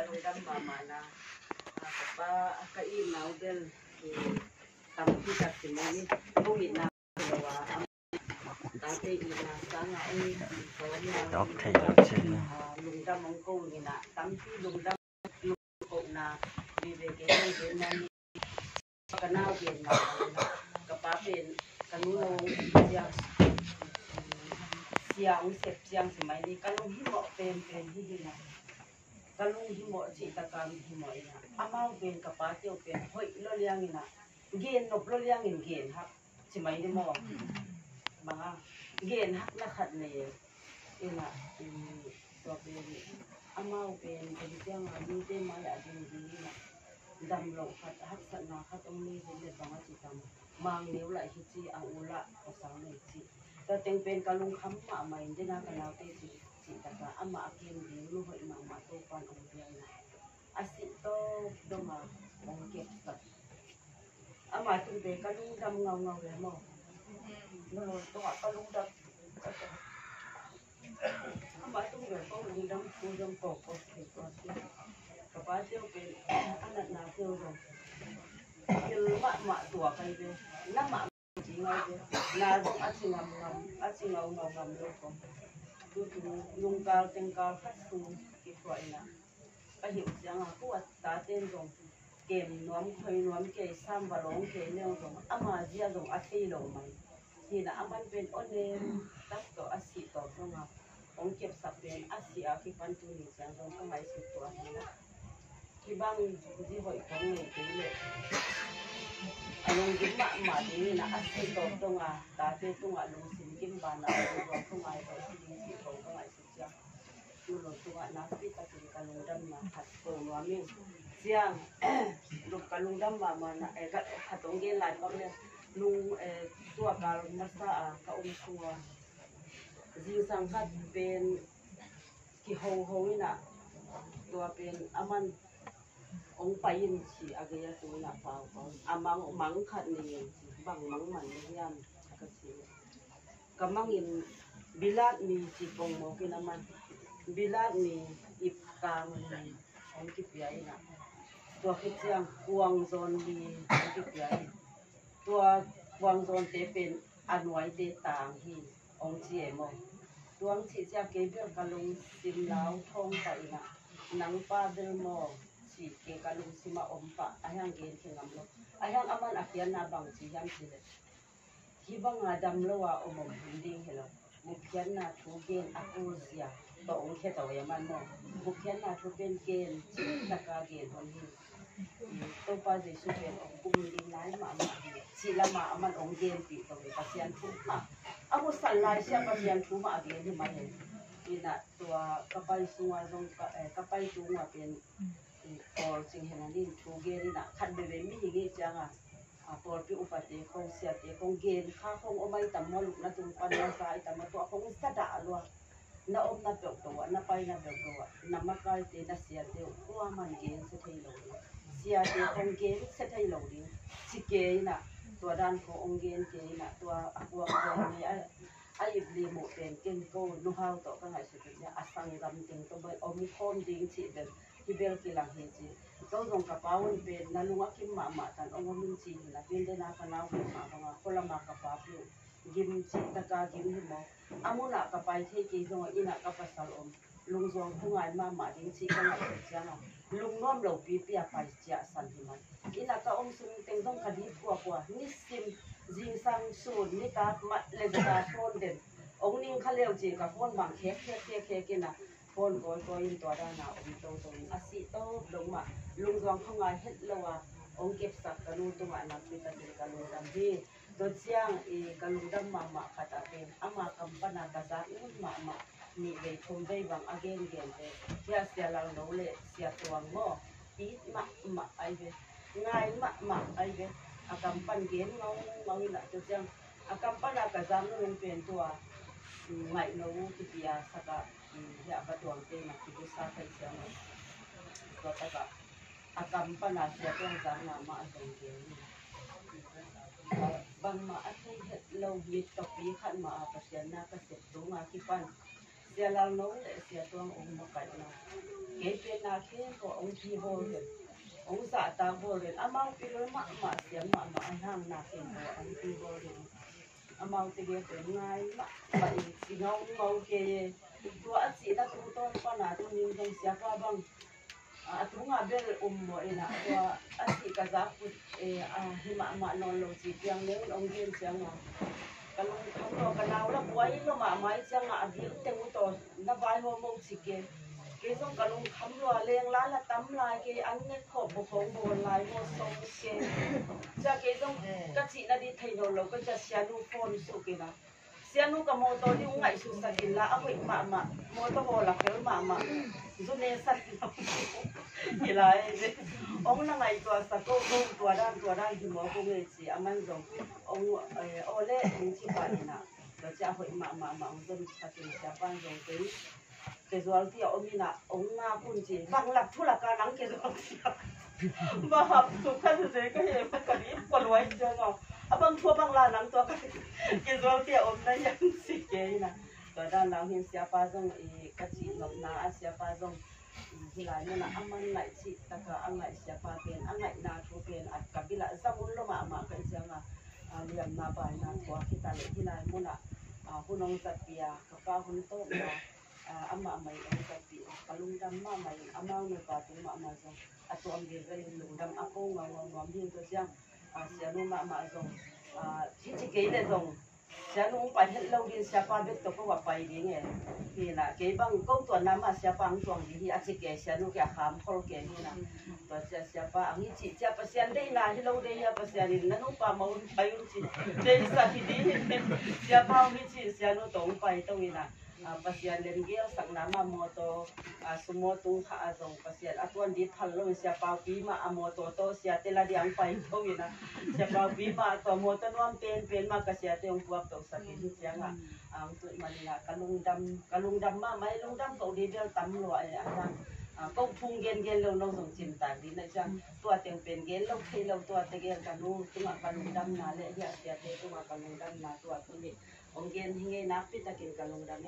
kalong dam mama na kapa kain na udel tampi ka simoni bungit na lawa dati ina sana ay đọc thầy lùng dam mong cô ni na tampi lùng dam ko na bibigay din na kanao din na kapapin kanulong siang sep siang semai ni kalung himo pen hi na kalung himo si takam himo ina amau pen kapatio pen hoi lo liang ina gen nop lo liang in gen hak semai ni mo mga gen hak na khat ne ina to pen amau pen siang ani te mai adin di na dam lo khat hak sa na khat ong ni le banga chi tam mang neu lại hi chi a ula ko sang nei chi ta teng pen kalung kham ma mai dina kana te chi ta ka ama akin di lu hoi ma ma to pan ong dia na asi to do ma ong ke sa ama tu be kalung dam ngau ngau le mo no to kalung dam ama tu be kalung dam pu dam ko ke ko ka pa teo pe anak na teo do il ma tua kai be na ma ji ngai be na do achi ngau ngam lo ko tu lung kal teng kal khat tu ki khoi na ka hiểu rằng là cô ta tên rồi kèm nuông ke sam và lóng ke neo rồi ama dia rồi athi lo mai thì là aman bên onem tas to asi to không à ông kẹp sập bên asi à khi pan tu ni chẳng rồi không ai sự to khi bang di hội có nghề cái lệ anh kiếm mà thì là asi to không à ta tên tung à lùng xin kiếm bàn nào rồi không ai có gì không ai sự chẳng lulu tunga na pita kini kalungdam na hatko wami siang luk kalungdam mama na hatong gen lai pang le lung tua kal masa ka suwa jing sang khat pen ki ho ina tua pen aman ong payin chi agaya tu na pa amang mang khat ni bang mang man yan ka chi kamangin bilat ni chi pong mo kinaman bilat ni ipkang ni ang kipiyay na tua kitsang kuang zon ni ang kipiyay tua kuang zon te pen anway te tang hi ang chiye mo tuang chi siya kebel kalung simlaw thong pa ina nang pa del mo chi ke kalung sima ompa ayang gen kingam lo ayang aman akyan na bang chi yang chile hibang adam lo wa omom hinding hello mukyan na tugen ako siya to ong khe to yaman mo mukyan na tugen gen taka gen hon hi to pa je su gen ong kum ding lai ma ma sila ma aman ong gen pi to pasian thu ma ako salai siya pasian thu ma gen hi ma hen ina tua kapay suwa dong kapay tunga pen or sing henanin thu gen ina khan be mi hi changa por pi upate kong sia te kong gen kha kong omai tammo luk na tung pan na sai tamma to kong sa da lo na om na pe to na pai na pe to na makai te na sia te ko man gen se thei lo sia te kong gen se thei lo ri chi ke na to dan ko ong gen ke na to akwa ko ni ai bli mo pen ken ko lu hau to ka ngai se ya asang gam ting to bai omi khom ding chi den ki bel ki lang he chi to dong ka pawon pe na lunga kim ma tan ong min chi na pin de na ka na ko ma ka ko la ma ka pa pi gim chi ta ka gim hi mo amuna ka pai the ki dong ina ka pasal om lung zong thungai ma ding chi ka ngai cha na lung nom lo pi pi a pai cha san hi mai ina ka ong sung teng dong ka di kwa ni sim jing sang su ni ka ma le da phone den ong ning khaleu chi ka phone bang khe ke na phone ko in to da na om to asi to dong ma lung zong thungai het lo wa ong kep sak ka nu tu ma na pi ta ka lu dam hi do chiang e ka lu dam ma khata pe ama kampana ka za ma ni ve thum ve bang again gen te ya sia lang no le sia tuang mo pi ma ai ve ngai ma ai ve a kampan gen ngau na do chiang a kampana ka za no lung pen tua ngai no ki pia saka ya ka tuang te na ki sa kai sia no ko ta ka akampan asya tuang za na ma dong gen bang ma athai het lo bit to pi khan ma pasyan na ka set tu nga ki pan xe lao nấu để xe tuang ông một cái nào cái bên nào kia có ông đi vô rồi ông xã ta vô rồi amang pilo mà xe mà anh hàng nào kia có ông đi vô rồi amang thì cái bên ngay mà vậy thì ngâu kia tua chỉ là tu tôn con nào tu nhiều trong xe qua băng tu ngà bel mo ina tua chỉ cả giá phụ hima non lo chỉ tiếng nếu ông game tiếng mà kalau kalau kenal lah buai lo mak mai siang nak dia tengok tu na vai ho mong sikit ke so kalau kham lo leng la la tam lai ke an ne kho bo khong bo lai ho song ke cha ke so ka chi na di thai no lo ka cha sia nu phone su ke na sia nu ka mo to di ngai su sa kin la a hoi ma mo to ho la ke ma zo ne sa ki lai ông là ngày tua sa cô tua đang thì mo cô nghe chỉ aman rong ông ole ông chỉ phải nè rồi cha hội mà ông dân ta chỉ cha ban rong cái rồi thì ông nè ông nga cũng chỉ bằng lập thu là cả nắng cái rồi mà học thuộc cái gì cái gì bất cả đi còn nói chưa ngọc bằng thua bằng là nắng tua cái rồi thì ông nàyยังสิcái nè rồi đang làm hiện siapa rong cái chị ngọc na siapa rong hilai mana aman lai si taka angai siapa pen angai na thu pen at kabila zamun lo ma kan sianga liam na bai na tua kita le hilai muna hunong sapia kapa hun to na ama mai ang sapi kalung dam ma mai amang ne pa tu ma zo atu am ge vel lung dam apo ngam bi to siang sianu ma zo chi ke le zo sianu pa het lo din siapa bet to ko pa di nge thì là cái bằng công tuần năm mà sẽ bằng tuần thì anh chị kể sẽ nuôi cái khám khâu kể như nào và sẽ bằng như chị sẽ bác sĩ đây là thì lâu đây bác sĩ thì nó ba màu bay luôn chị đây là thì đi sẽ bao như chị sẽ nuôi tổng bay tôi là bác sĩ lên ghé sang năm mà mua to sumo tung hạ rồi bác sĩ tuần đi thằng luôn sẽ bao phí mà mua to sẽ tên là đi ăn bay tôi là sẽ bao phí mà to mua to nuông pen mà cái sẽ tiêu buộc tôi sẽ đi sẽ là tụi mình là kalung dam mà mấy lung dam cậu đi bel tắm loại anh câu phun gen lâu lâu dùng chìm tảng đi này chăng tua tiền tiền gen lâu khi lâu tua tiền gen kalung tụi mà kalung dam nà lệ hiện sẽ tụi mà kalung dam nà tua tụi mình ông gen nghe nát biết ta kiến kalung dam